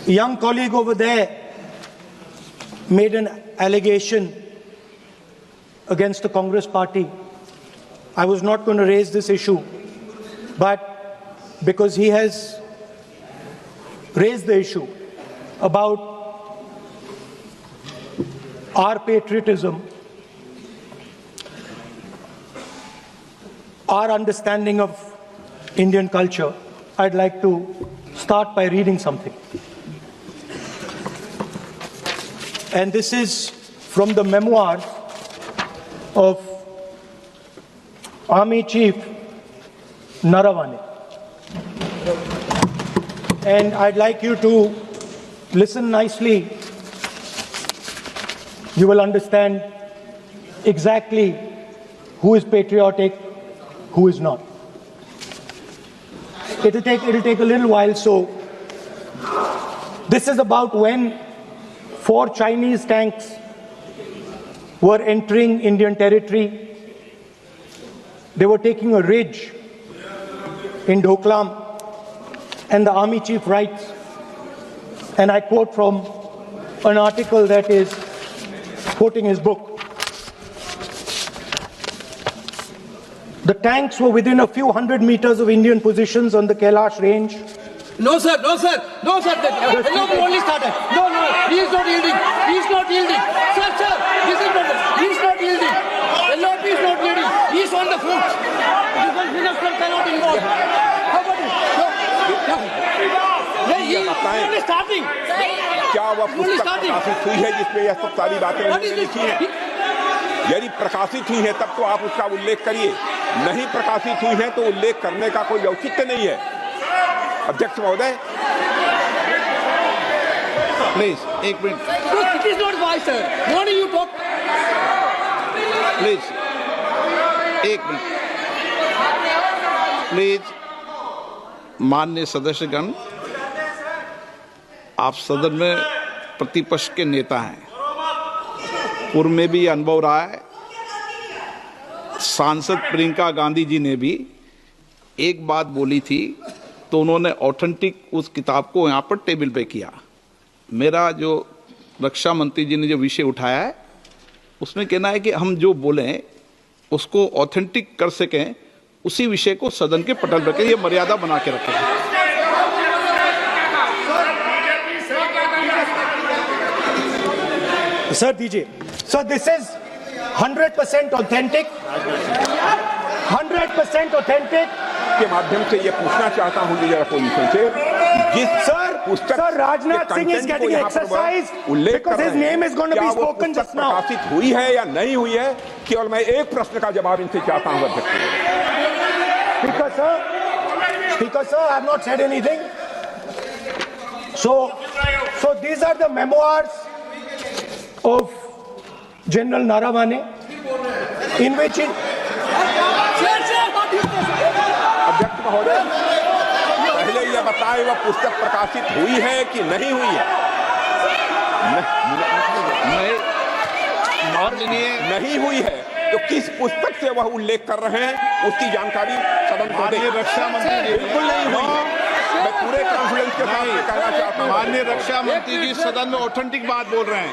young colleague over there made an allegation against the Congress party. I was not going to raise this issue, but because he has raised the issue about our patriotism, our understanding of Indian culture, I'd like to start by reading something. And this is from the memoirs of Army Chief Naravane. And I'd like you to listen nicely. You will understand exactly who is patriotic, who is not. It'll take a little while. So this is about when 4 Chinese tanks were entering Indian territory. They were taking a ridge in Doklam, and the army chief writes, and I quote from an article that is quoting his book. The tanks were within a few hundred meters of Indian positions on the Kailash range. No, sir, no, sir, no, sir. Only started. No, he is not yielding. He is not yielding. Sir, this is not. He is not yielding. LOP is not yielding. He is on the foot. Defense minister cannot involve. How about it? He is only starting. क्या वह पुस्तक प्रकाशित हुई है जिसमें यह सब सारी बातें उन्होंने लिखी हैं? यदि प्रकाशित हुई है तब तो आप उसका उल्लेख करिए, नहीं प्रकाशित हुई है तो उल्लेख करने का कोई औचित्य नहीं है। अध्यक्ष महोदय, प्लीज एक minute. It is not wise, sir. Morning you talk. Please एक मिनट। प्लीज माननीय सदस्यगण, आप सदन में प्रतिपक्ष के नेता हैं, पूर्व में भी अनुभव रहा है। सांसद प्रियंका गांधी जी ने भी एक बात बोली थी तो उन्होंने ऑथेंटिक उस किताब को यहाँ पर टेबल पे किया। मेरा जो रक्षा मंत्री जी ने जो विषय उठाया है उसमें कहना है कि हम जो बोलें उसको ऑथेंटिक कर सकें, उसी विषय को सदन के पटल पर ये मर्यादा बना के रखें। Sir, DJ. So this is 100% authentic. 100% authentic. के माध्यम से ये पूछना चाहता हूं लीडर अपोजिशन से, जिस Sir, Rajnath Singh is getting exercised because his name is going to be spoken just now. प्रकाशित हुई है या नहीं हुई है, केवल मैं एक प्रश्न का जवाब इनसे चाहता हूं अध्यक्ष। Speaker sir, I have not said anything. So these are the memoirs of General Naravane, in which अध्यक्ष महोदय, पहले यह बताएं वह पुस्तक प्रकाशित हुई है कि नहीं हुई है? नहीं हुई है तो किस पुस्तक से वह उल्लेख कर रहे हैं उसकी जानकारी सदन को दें। रक्षा मंत्री बिल्कुल नहीं हुई है। मैं पूरे कॉन्फिडेंस के साथ कहना चाहता हूं, माननीय रक्षा मंत्री जी सदन में ऑथेंटिक बात बोल रहे हैं।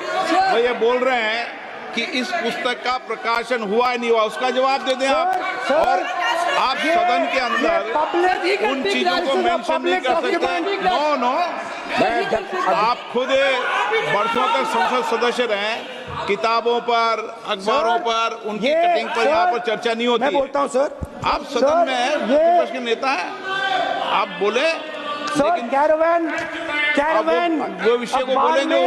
वो ये बोल रहे हैं कि इस पुस्तक का प्रकाशन हुआ नहीं हुआ, उसका जवाब दे दें आप। और आप सदन के अंदर उन चीजों को मेंशन नहीं कर सकते। नो, आप खुद वर्षों तक संसद सदस्य रहे, किताबों पर, अखबारों पर, उनकी कटिंग पर यहाँ पर चर्चा नहीं होती। मैं बोलता हूँ सर, आप सदन में विपक्ष के नेता हैं, आप बोले, लेकिन कैरावैन वो विषय को बोलेंगे।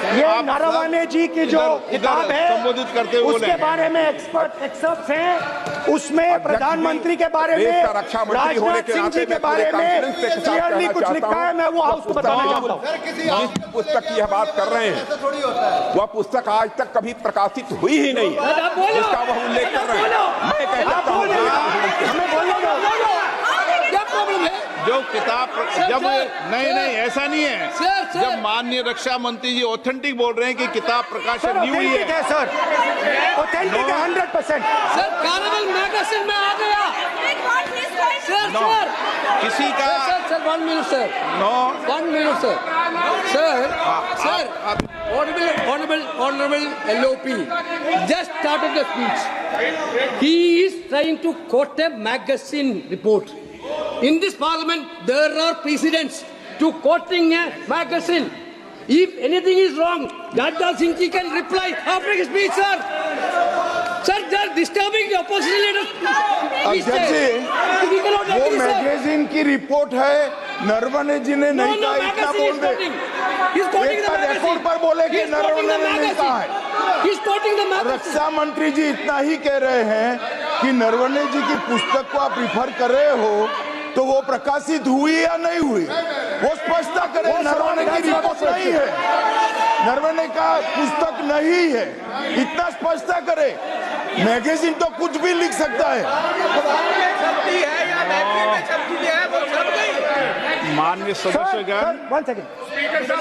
ये नारावाने जी की जो किताब है संबोधित करते हुए उसके बारे में एक्सपर्ट्स हैं, उसमें प्रधानमंत्री के बारे में, राजनाथ सिंह जी के बारे में क्लियरली कुछ लिखा है। मैं वो हाउस को बताना चाहता हूँ। जिस पुस्तक की यह बात कर रहे हैं वह पुस्तक आज तक कभी प्रकाशित हुई ही नहीं, जिसका वह उल्लेख कर रहे हैं। मैं कहता हूँ जो किताब जब नहीं ऐसा नहीं है। जब माननीय रक्षा मंत्री जी ऑथेंटिक बोल रहे हैं कि किताब प्रकाशन नहीं हुई है सर, ऑथेंटिक है 100%। सर, कार्निवल मैगजीन में आ गया। Sir, No. sir. किसी का Sir, 1 minute, sir. No 1 minute, sir. Sir, honorable LOP just started the speech. He is trying to quote a magazine report. In this parliament, there are precedents to quoting a magazine. If anything is wrong, Gadda Singh ji can reply after his speech, sir. Sir, they are disturbing the opposition leaders. अध्यक्ष जी, We cannot वो agree, sir. Magazine की report है, नरवणे जी ने No, नहीं no, कहा, इतना magazine बोल is they. quoting. He's quoting एक the बार magazine. रिकॉर्ड पर बोले कि He's quoting नरवणे the ने नहीं कहा magazine. है। He's quoting the magazine. रक्षा मंत्री जी इतना ही कह रहे हैं कि नरवणे जी की पुस्तक को आप रिफर कर रहे हो, तो वो प्रकाशित हुई या नहीं हुई, वो स्पष्टता करें। नरवणे की रिपोर्ट नहीं है, नरवणे का पुस्तक नहीं है, इतना स्पष्टता करे। मैगजीन तो कुछ भी लिख सकता है। माननीय सदस्यगण, वन सेकंड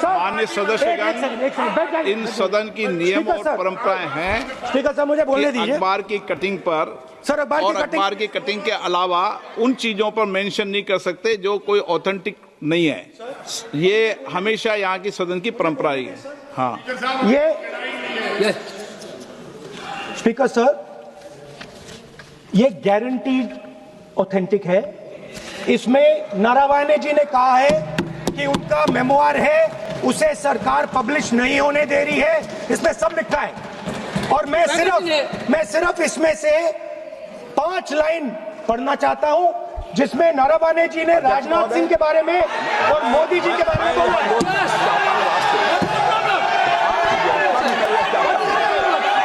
माननीय सदस्यगण, इन सदन की नियम और परंपराएं हैं स्पीकर साहब मुझे बोलने कि दीजिए। अखबार की कटिंग पर सर, अखबार और की कटिंग अखबार की कटिंग के अलावा उन चीजों पर मेंशन नहीं कर सकते जो कोई ऑथेंटिक नहीं है। ये हमेशा यहाँ की सदन की परंपरा ही है। हाँ, ये स्पीकर सर, ये गारंटीड ऑथेंटिक है। इसमें नारावाने जी ने कहा है कि उनका मेमोआर है, उसे सरकार पब्लिश नहीं होने दे रही है, इसमें सब लिखा है। और मैं सिर्फ इसमें से 5 लाइन पढ़ना चाहता हूं, जिसमें नारावाने जी ने राजनाथ सिंह के बारे में और मोदी जी के बारे में बोला है।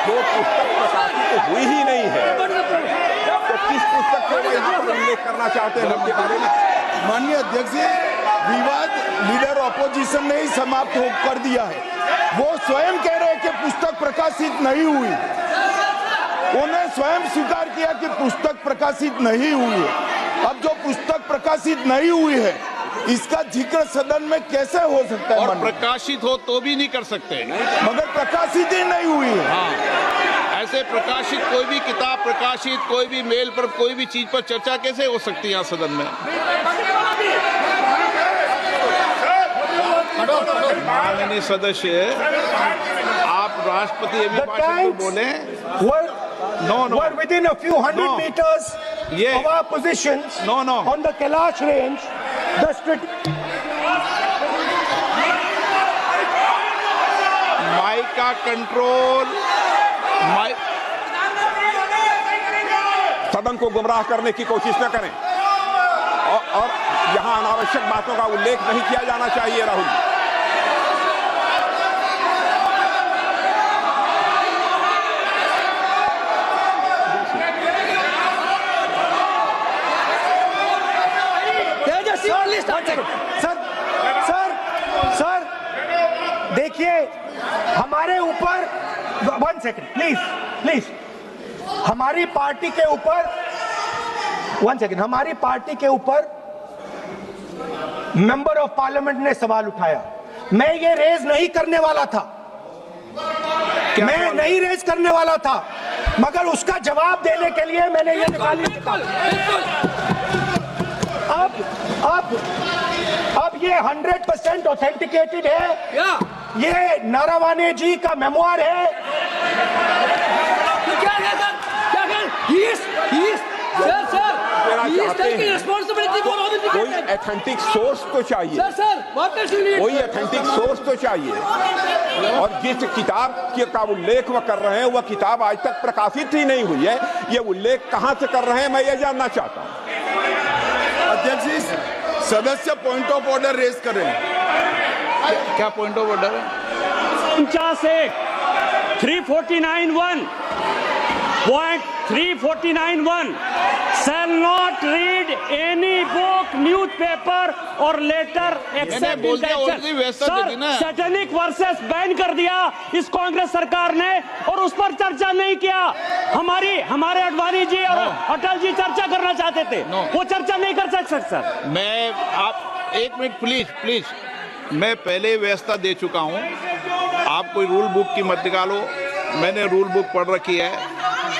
जो पुस्तक प्रकाशित हुई ही नहीं है, तो किस पुस्तक को वो यहाँ पर उल्लेख करना चाहते हैं उनके बारे में? माननीय अध्यक्ष जी, विवाद लीडर ऑपोजिशन ने ही समाप्त कर दिया है। वो स्वयं कह रहे हैं कि पुस्तक प्रकाशित नहीं हुई, उन्हें स्वयं स्वीकार किया कि पुस्तक प्रकाशित नहीं हुई है। अब जो पुस्तक प्रकाशित नहीं हुई है, इसका जिक्र सदन में कैसे हो सकता है? और माननीय, प्रकाशित हो तो भी नहीं कर सकते। मगर प्रकाशित ही नहीं हुई है। हाँ, ऐसे प्रकाशित कोई भी किताब प्रकाशित, कोई भी मेल पर, कोई भी चीज पर चर्चा कैसे हो सकती है यहाँ सदन में? माननीय सदस्य, आप राष्ट्रपति अभिभाषण को बोले। No. were within a few hundred No. meters Yeah. of our positions No. on the Kailash range. Mic का कंट्रोल, सदन को गुमराह करने की कोशिश न करें और यहाँ अनावश्यक बातों का उल्लेख नहीं किया जाना चाहिए। राहुल जी, सर देखिए, हमारे ऊपर 1 सेकंड प्लीज, हमारी पार्टी के ऊपर 1 सेकंड, हमारी पार्टी के ऊपर मेंबर ऑफ पार्लियामेंट ने सवाल उठाया। मैं ये रेज नहीं करने वाला था, मैं नहीं रेज करने वाला था, मगर उसका जवाब देने के लिए मैंने ये निकाली। अब ये 100% ऑथेंटिकेटेड है। ये नारावाने जी का मेमोआर है। कोई ऑथेंटिक सोर्स तो चाहिए, कोई ऑथेंटिक सोर्स तो चाहिए। और जिस किताब का उल्लेख वह कर रहे हैं, वह किताब आज तक प्रकाशित ही नहीं हुई है। ये उल्लेख कहां से कर रहे हैं, मैं ये जानना चाहता हूं। अध्यक्ष जी, सदस्य पॉइंट ऑफ ऑर्डर रेज करें। क्या पॉइंट ऑफ ऑर्डर है? 349(1) Point 349(1) shall not read any book, newspaper or letter except बोल in दिया, the already व्यवस्था दे दी ना। सैटेनिक वर्सेस बैन कर दिया इस कांग्रेस सरकार ने, और उस पर चर्चा नहीं किया। हमारे अडवाणी जी और अटल जी चर्चा करना चाहते थे, वो चर्चा नहीं कर सकते सर। मैं आप 1 मिनट प्लीज, मैं पहले व्यवस्था दे चुका हूं। आप कोई रूल बुक की मत निकालो, मैंने रूल बुक पढ़ रखी है।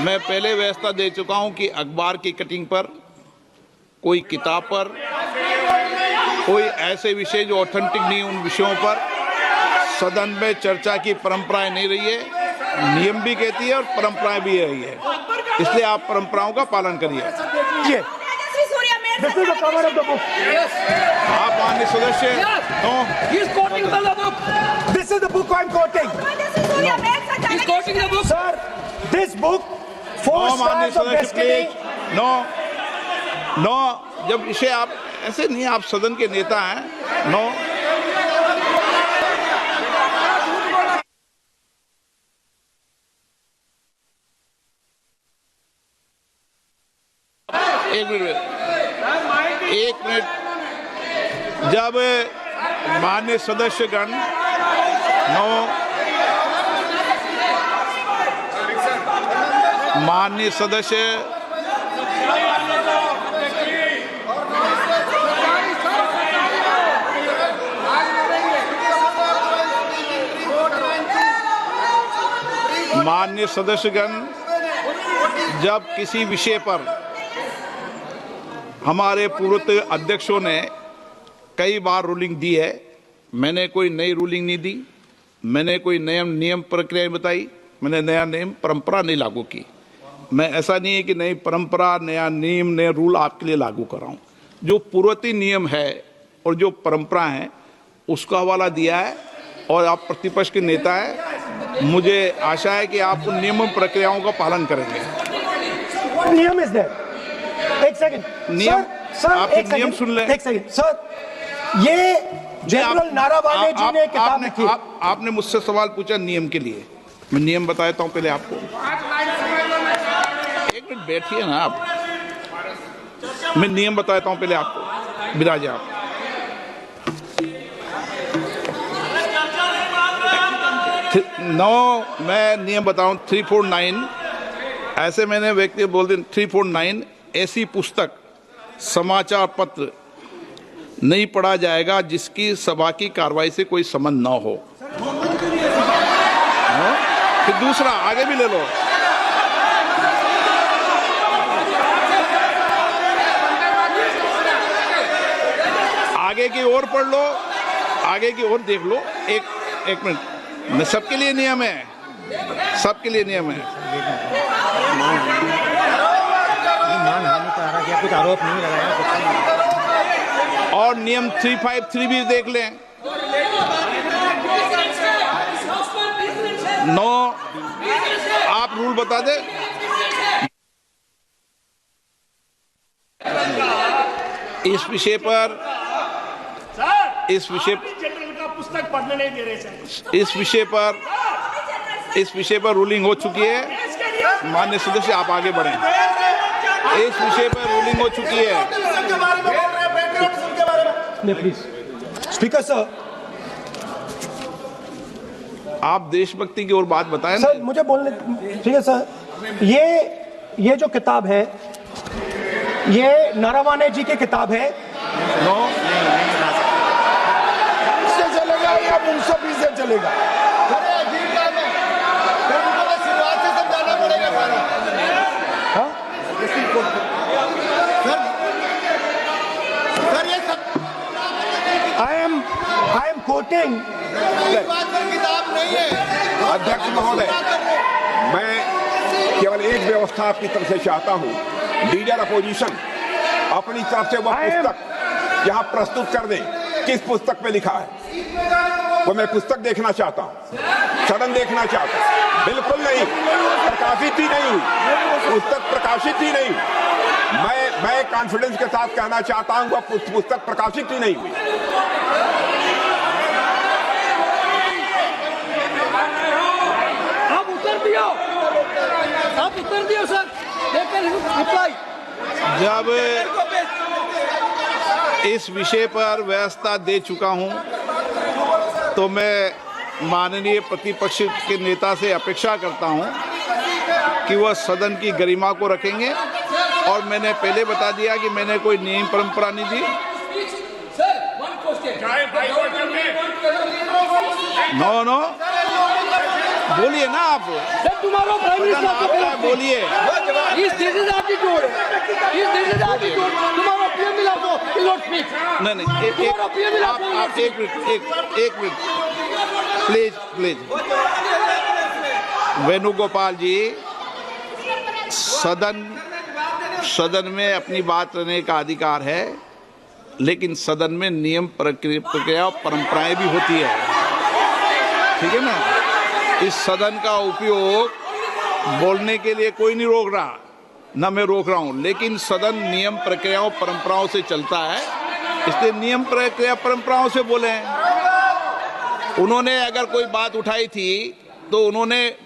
मैं पहले व्यवस्था दे चुका हूं कि अखबार की कटिंग पर कोई किताब पर, कोई ऐसे विषय जो ऑथेंटिक नहीं, उन विषयों पर सदन में चर्चा की परंपराएं नहीं रही है। नियम भी कहती है और परंपराएं भी रही है, इसलिए आप परंपराओं का पालन करिए। This is the cover of the book. आप माननीय सदस्य, He is quoting from the book. This is the book I'm quoting. He is quoting the book. Sir, this book, Four माननीय Stars of सदस्य Destiny. प्लीज, नो, जब इसे आप ऐसे नहीं, आप सदन के नेता हैं, नो। एक मिनट, जब माननीय सदस्यगण, माननीय सदस्य, माननीय सदस्यगण, जब किसी विषय पर हमारे पूर्व अध्यक्षों ने कई बार रूलिंग दी है, मैंने कोई नई रूलिंग नहीं दी, मैंने कोई नियम प्रक्रिया बताई, मैंने नया नियम परंपरा नहीं लागू की। मैं ऐसा नहीं है कि नई परंपरा, नया नियम, नया रूल आपके लिए लागू कर रहा हूँ। जो पूर्ववर्ती नियम है और जो परंपरा है उसका हवाला दिया है, और आप प्रतिपक्ष के नेता हैं, मुझे आशा है कि आप उन नियम प्रक्रियाओं का पालन करेंगे। नियम इज देयर। एक सेकंड नियम, सर, आप एक नियम सेकंड, सुन लें। एक सेकंड सर, ये जनरल नारावाने जी ने किताब लिखी। आपने मुझसे सवाल पूछा नियम के लिए, मैं नियम बताता हूं पहले आपको। एक मिनट बैठिए ना आप, मैं नियम बताता हूं पहले आपको, विराजे आप। मैं नियम बताऊं 349, ऐसे मैंने व्यक्ति बोल दिया 349, ऐसी पुस्तक, समाचार पत्र नहीं पढ़ा जाएगा जिसकी सभा की कार्रवाई से कोई संबंध ना हो। फिर दूसरा आगे भी ले लो, आगे की ओर पढ़ लो, आगे की ओर देख लो। एक मिनट, मैं सबके लिए नियम है, सबके लिए नियम है। कुछ आरोप नहीं लगाया, और नियम 353 भी देख लें। नो, आप रूल बता दे। इस विषय पर जनरल का पुस्तक पढ़ने नहीं दे रहे सर। इस विषय पर रूलिंग हो चुकी है। माननीय सदस्य, आप आगे बढ़ें। इस विषय पर रूलिंग हो चुकी है। प्लीज स्पीकर सर, आप देशभक्ति की ओर बात बताएं सर मुझे बोलने, ठीक है सर। ये जो किताब है, ये नारावाने जी की किताब है। नो, इससे चलेगा या मुंसफी से चलेगा? शुरुआत से समझाना पड़ेगा सारा। सर ये I am quoting. किताब नहीं है। अध्यक्ष महोदय, मैं केवल एक व्यवस्था आपकी तरफ से चाहता हूं। लीडर अपोजिशन अपनी तरफ से वह पुस्तक यहाँ प्रस्तुत कर दे, किस पुस्तक पे लिखा है। वो मैं पुस्तक देखना चाहता हूँ, सदन देखना चाहता हूँ। बिल्कुल नहीं, प्रकाशित ही नहीं हुई पुस्तक, प्रकाशित ही नहीं। मैं कॉन्फिडेंस के साथ कहना चाहता हूँ, वह पुस्तक प्रकाशित ही नहीं हुई। आप उत्तर दियो सर, रिप्लाई। जब इस विषय पर व्यवस्था दे चुका हूं, तो मैं माननीय प्रतिपक्ष के नेता से अपेक्षा करता हूं कि वह सदन की गरिमा को रखेंगे। और मैंने पहले बता दिया कि मैंने कोई नियम परंपरा नहीं दी। नो, बोलिए ना आप, सर तुम्हारा प्राइम मिनिस्टर आपको आपका बोलिए। इस दिस इज एटीट्यूड, इस दिस इज एटीट्यूड। तुम्हारा पीएम मिला को विल नॉट स्पीक। नहीं तुम्हारा पीएम मिला को आप एक मिनट प्लीज। वेणुगोपाल जी, सदन में अपनी बात करने का अधिकार है, लेकिन सदन में नियम प्रक्रिया और परंपराएं भी होती है, ठीक है ना। इस सदन का उपयोग बोलने के लिए कोई नहीं रोक रहा, ना मैं रोक रहा हूं, लेकिन सदन नियम प्रक्रियाओं परंपराओं से चलता है, इसलिए नियम प्रक्रिया परंपराओं से बोले हैं। उन्होंने अगर कोई बात उठाई थी तो उन्होंने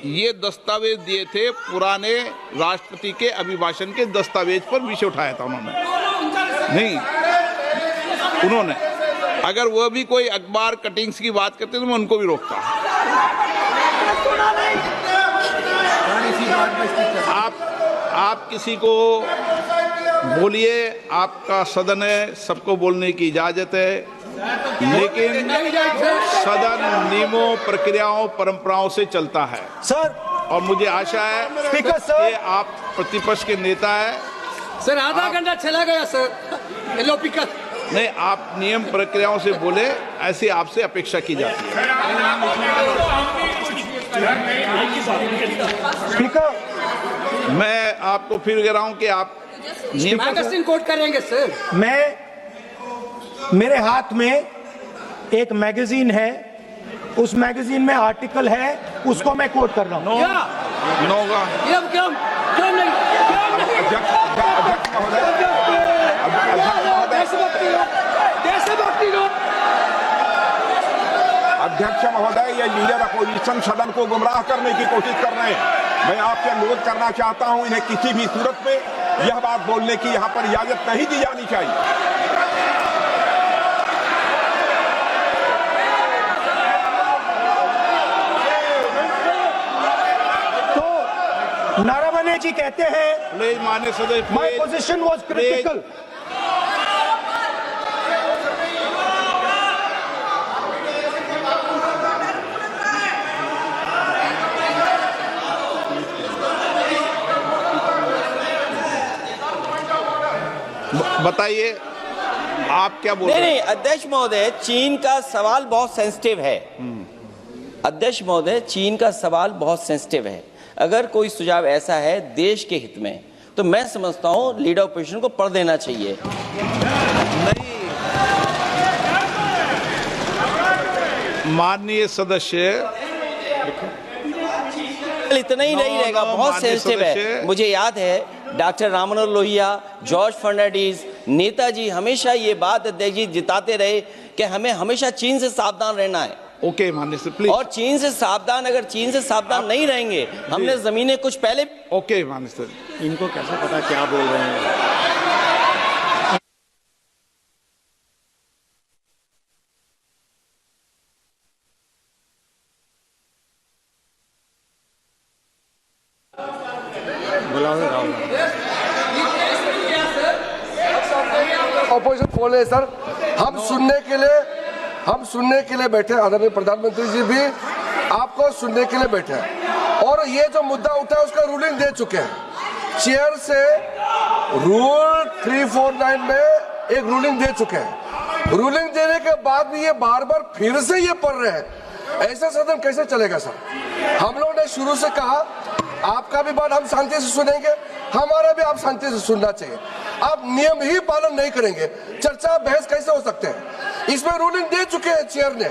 ये दस्तावेज दिए थे, पुराने राष्ट्रपति के अभिभाषण के दस्तावेज पर विषय उठाया था उन्होंने अगर वह भी कोई अखबार कटिंग्स की बात करते तो मैं उनको भी रोकता। आप किसी को बोलिए, आपका सदन है, सबको बोलने की इजाजत है, लेकिन सदन नियमों प्रक्रियाओं परंपराओं से चलता है सर। और मुझे आशा है स्पीकर सर, कि आप प्रतिपक्ष के नेता है। सर आधा घंटा चला गया सर, येलो पिकर। नहीं, आप नियम प्रक्रियाओं से बोले, ऐसी आपसे अपेक्षा की जाती है। स्पीकर, मैं आपको फिर कह रहा हूं कि आप मैगजीन कोट करेंगे सर। मेरे हाथ में एक मैगजीन है, उस मैगजीन में आर्टिकल है, उसको मैं कोट कर रहा हूं। अध्यक्ष महोदय, ये लीडर अपोजिशन सदन को गुमराह करने की कोशिश कर रहे हैं। मैं आपसे अनुरोध करना चाहता हूं, इन्हें किसी भी सूरत में यह बात बोलने की यहां पर इजाजत नहीं दी जानी चाहिए। तो नारावने जी कहते हैं, प्लीज माननीय सदस्य, माय पोजीशन वाज क्रिटिकल। बताइए आप क्या बोल रहे हैं? नहीं, अध्यक्ष महोदय, चीन का सवाल बहुत सेंसिटिव है। अध्यक्ष महोदय, चीन का सवाल बहुत सेंसिटिव है। अगर कोई सुझाव ऐसा है देश के हित में, तो मैं समझता हूं लीडर ऑपोजिशन को पढ़ देना चाहिए। नहीं, माननीय सदस्य, इतना ही नहीं रहेगा, बहुत सेंसिटिव है। मुझे याद है डॉक्टर राम मनोहर लोहिया, जॉर्ज फर्नांडिस, नेताजी हमेशा ये बात अध्यक्ष जी जिताते रहे कि हमें हमेशा चीन से सावधान रहना है। ओके माननीय सर, प्लीज। और चीन से सावधान, अगर चीन से सावधान नहीं रहेंगे, हमने जमीनें कुछ पहले। ओके माननीय सर। इनको कैसे पता क्या बोल रहे हैं? ऑपोजिशन बोल रहे सर, हम सुनने के लिए बैठे। आदरणीय प्रधानमंत्री जी भी आपको सुनने के लिए बैठे हैं, और ये जो मुद्दा उठा है उसका रूलिंग दे चुके हैं। चेयर से रूल 349 में एक रूलिंग दे चुके हैं। रूलिंग देने के बाद भी ये बार बार फिर से ये पढ़ रहे हैं। ऐसा सदन कैसे चलेगा सर? हम लोगों ने शुरू से कहा आपका भी बात हम शांति से सुनेंगे, हमारा भी आप शांति से सुनना चाहिए। आप नियम ही पालन नहीं करेंगे, चर्चा बहस कैसे हो सकते हैं? इसमें रूलिंग दे चुके हैं चेयर ने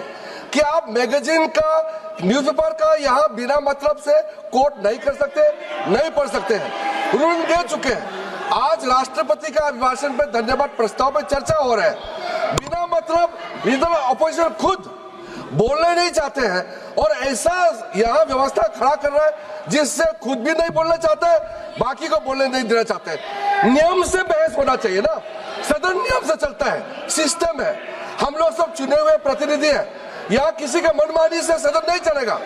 कि आप मैगजीन का, न्यूज़पेपर का यहाँ बिना मतलब से कोट नहीं कर सकते, नहीं पढ़ सकते हैं। रूलिंग दे चुके हैं। आज राष्ट्रपति का अभिभाषण पे धन्यवाद प्रस्ताव पे चर्चा हो रहा है। बिना मतलब लीडर ऑपोजिशन खुद बोलने नहीं चाहते हैं, और ऐसा यहाँ व्यवस्था खड़ा कर रहा है जिससे खुद भी नहीं बोलना चाहता है, बाकी को बोलने नहीं देना चाहते हैं। नियम से बहस होना चाहिए ना, सदन नियम से चलता है, सिस्टम है। हम लोग सब चुने हुए प्रतिनिधि हैं, यहाँ किसी के मनमानी से सदन नहीं चलेगा।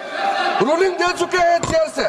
रूलिंग दे चुके हैं चेयर से।